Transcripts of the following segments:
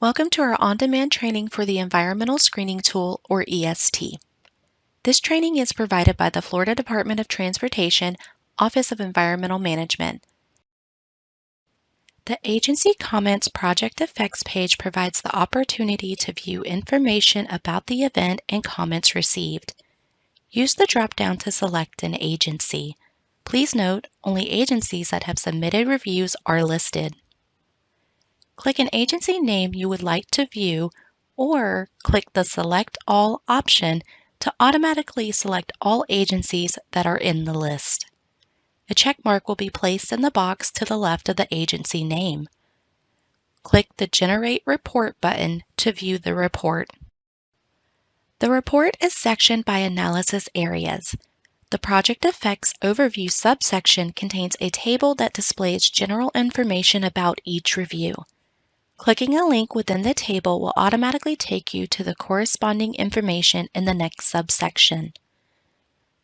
Welcome to our on-demand training for the Environmental Screening Tool, or EST. This training is provided by the Florida Department of Transportation, Office of Environmental Management. The Agency Comments Project Effects page provides the opportunity to view information about the event and comments received. Use the drop-down to select an agency. Please note, only agencies that have submitted reviews are listed. Click an agency name you would like to view, or click the Select All option to automatically select all agencies that are in the list. A check mark will be placed in the box to the left of the agency name. Click the Generate Report button to view the report. The report is sectioned by analysis areas. The Project Effects Overview subsection contains a table that displays general information about each review. Clicking a link within the table will automatically take you to the corresponding information in the next subsection.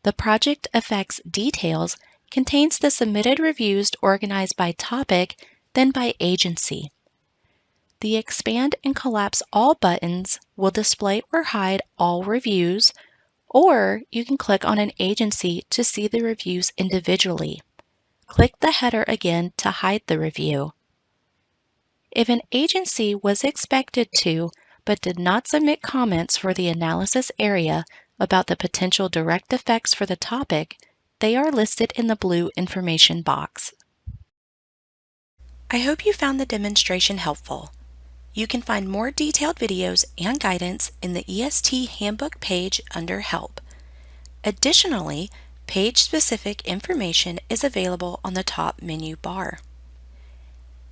The Project Effects Details contains the submitted reviews organized by topic, then by agency. The Expand and Collapse All buttons will display or hide all reviews, or you can click on an agency to see the reviews individually. Click the header again to hide the review. If an agency was expected to, but did not submit comments for the analysis area about the potential direct effects for the topic, they are listed in the blue information box. I hope you found the demonstration helpful. You can find more detailed videos and guidance in the EST Handbook page under Help. Additionally, page-specific information is available on the top menu bar.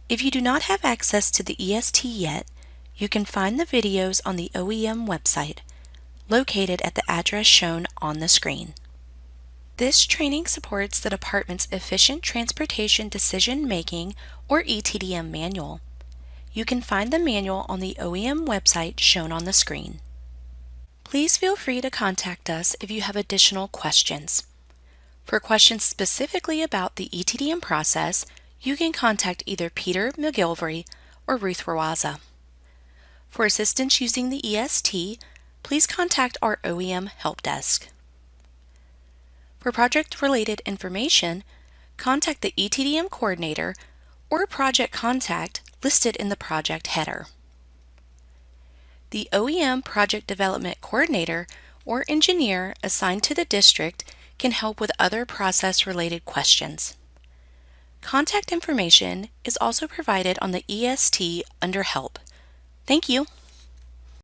If you do not have access to the EST yet, you can find the videos on the OEM website, located at the address shown on the screen. This training supports the Department's Efficient Transportation Decision-Making, or ETDM Manual. You can find the manual on the OEM website shown on the screen. Please feel free to contact us if you have additional questions. For questions specifically about the ETDM process, you can contact either Peter McGilvery or Ruth Rawaza. For assistance using the EST, please contact our OEM Help Desk. For project-related information, contact the ETDM coordinator or project contact listed in the project header. The OEM Project Development Coordinator or engineer assigned to the district can help with other process-related questions. Contact information is also provided on the EST under Help. Thank you.